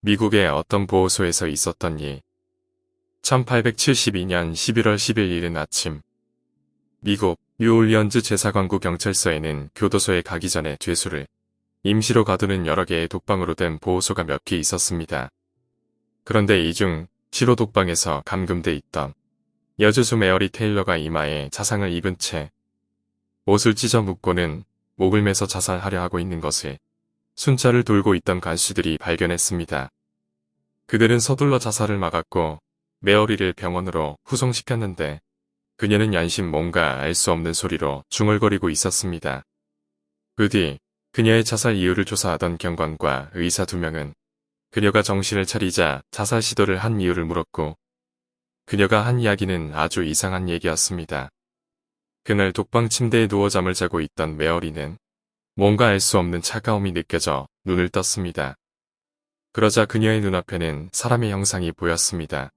미국의 어떤 보호소에서 있었던 일. 1872년 11월 10일 이른 아침. 미국 뉴올리언즈 제사광구 경찰서에는 교도소에 가기 전에 죄수를 임시로 가두는 여러 개의 독방으로 된 보호소가 몇 개 있었습니다. 그런데 이 중 7호 독방에서 감금돼 있던 여주수 메어리 테일러가 이마에 자상을 입은 채 옷을 찢어 묶고는 목을 매서 자살하려 하고 있는 것을 순찰을 돌고 있던 간수들이 발견했습니다. 그들은 서둘러 자살을 막았고 메어리를 병원으로 후송시켰는데 그녀는 연신 뭔가 알 수 없는 소리로 중얼거리고 있었습니다. 그 뒤 그녀의 자살 이유를 조사하던 경관과 의사 2명은 그녀가 정신을 차리자 자살 시도를 한 이유를 물었고 그녀가 한 이야기는 아주 이상한 얘기였습니다. 그날 독방 침대에 누워 잠을 자고 있던 메어리는 뭔가 알 수 없는 차가움이 느껴져 눈을 떴습니다. 그러자 그녀의 눈앞에는 사람의 형상이 보였습니다.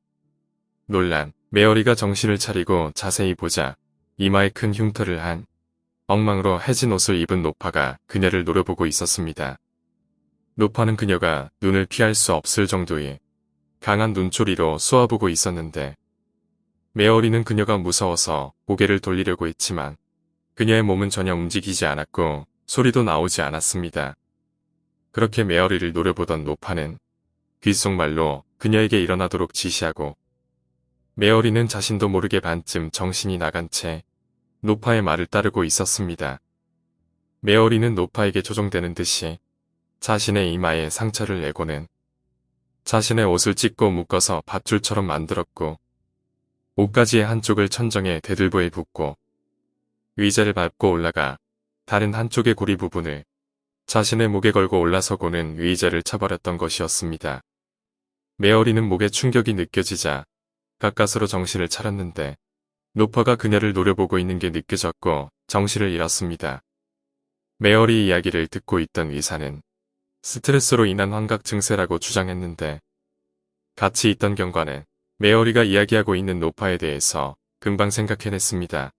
놀란 메어리가 정신을 차리고 자세히 보자 이마에 큰 흉터를 한 엉망으로 해진 옷을 입은 노파가 그녀를 노려보고 있었습니다. 노파는 그녀가 눈을 피할 수 없을 정도의 강한 눈초리로 쏘아보고 있었는데 메어리는 그녀가 무서워서 고개를 돌리려고 했지만 그녀의 몸은 전혀 움직이지 않았고 소리도 나오지 않았습니다. 그렇게 메어리를 노려보던 노파는 귓속말로 그녀에게 일어나도록 지시하고 메어리는 자신도 모르게 반쯤 정신이 나간 채 노파의 말을 따르고 있었습니다. 메어리는 노파에게 조종되는 듯이 자신의 이마에 상처를 내고는 자신의 옷을 찢고 묶어서 밧줄처럼 만들었고 옷가지의 한쪽을 천정에 대들보에 붓고 의자를 밟고 올라가 다른 한쪽의 고리 부분을 자신의 목에 걸고 올라서고는 의자를 차버렸던 것이었습니다. 메어리는 목에 충격이 느껴지자 가까스로 정신을 차렸는데 노파가 그녀를 노려보고 있는 게 느껴졌고 정신을 잃었습니다. 메어리 이야기를 듣고 있던 의사는 스트레스로 인한 환각 증세라고 주장했는데 같이 있던 경관은 메어리가 이야기하고 있는 노파에 대해서 금방 생각해냈습니다.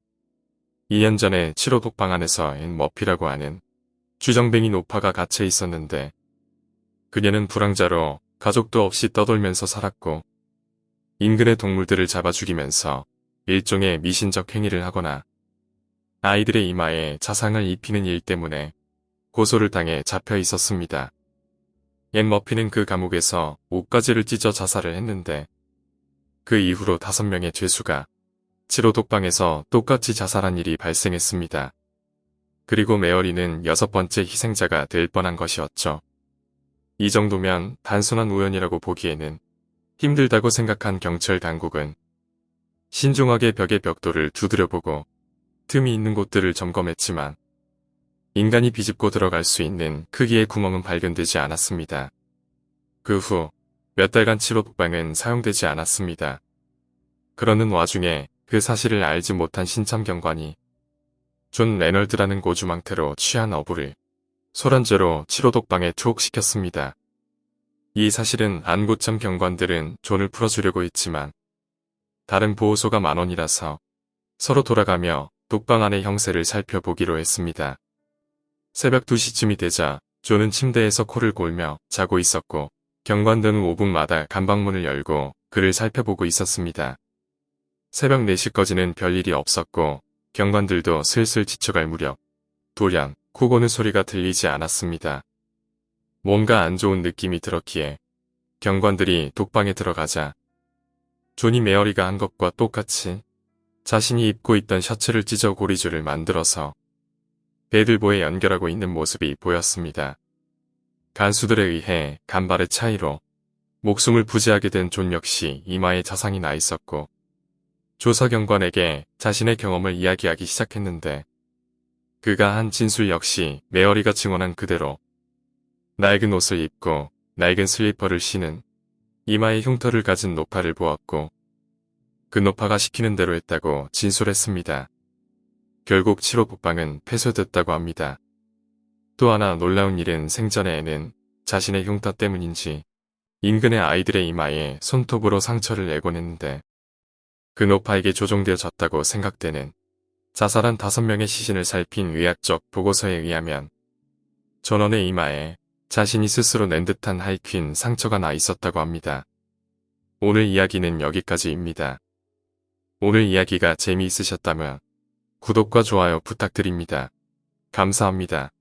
2년 전에 7호 독방 안에서 앤 머피라고 하는 주정뱅이 노파가 갇혀 있었는데 그녀는 불황자로 가족도 없이 떠돌면서 살았고 인근의 동물들을 잡아 죽이면서 일종의 미신적 행위를 하거나 아이들의 이마에 자상을 입히는 일 때문에 고소를 당해 잡혀 있었습니다. 앤 머피는 그 감옥에서 옷가지를 찢어 자살을 했는데 그 이후로 5명의 죄수가 7호 독방에서 똑같이 자살한 일이 발생했습니다. 그리고 메어리는 6번째 희생자가 될 뻔한 것이었죠. 이 정도면 단순한 우연이라고 보기에는 힘들다고 생각한 경찰 당국은 신중하게 벽의 벽돌을 두드려보고 틈이 있는 곳들을 점검했지만 인간이 비집고 들어갈 수 있는 크기의 구멍은 발견되지 않았습니다. 그 후 몇 달간 7호 독방은 사용되지 않았습니다. 그러는 와중에 그 사실을 알지 못한 신참경관이 존 레널드라는 고주망태로 취한 어부를 소란죄로 7호 독방에 투옥시켰습니다. 이 사실은 안고참 경관들은 존을 풀어주려고 했지만 다른 보호소가 만원이라서 서로 돌아가며 독방 안의 형세를 살펴보기로 했습니다. 새벽 2시쯤이 되자 존은 침대에서 코를 골며 자고 있었고 경관들은 5분마다 감방문을 열고 그를 살펴보고 있었습니다. 새벽 4시까지는 별일이 없었고 경관들도 슬슬 지쳐갈 무렵 돌연 코 고는 소리가 들리지 않았습니다. 뭔가 안 좋은 느낌이 들었기에 경관들이 독방에 들어가자 존이 메어리가 한 것과 똑같이 자신이 입고 있던 셔츠를 찢어 고리줄을 만들어서 배들보에 연결하고 있는 모습이 보였습니다. 간수들에 의해 간발의 차이로 목숨을 부지하게 된 존 역시 이마에 자상이 나 있었고 조사경관에게 자신의 경험을 이야기하기 시작했는데 그가 한 진술 역시 메어리가 증언한 그대로 낡은 옷을 입고 낡은 슬리퍼를 신은 이마에 흉터를 가진 노파를 보았고 그 노파가 시키는 대로 했다고 진술했습니다. 결국 7호 독방은 폐쇄됐다고 합니다. 또 하나 놀라운 일은 생전에 애는 자신의 흉터 때문인지 인근의 아이들의 이마에 손톱으로 상처를 내곤 했는데 그 노파에게 조종되어졌다고 생각되는 자살한 5명의 시신을 살핀 의학적 보고서에 의하면 전원의 이마에 자신이 스스로 낸 듯한 하이퀸 상처가 나 있었다고 합니다. 오늘 이야기는 여기까지입니다. 오늘 이야기가 재미있으셨다면 구독과 좋아요 부탁드립니다. 감사합니다.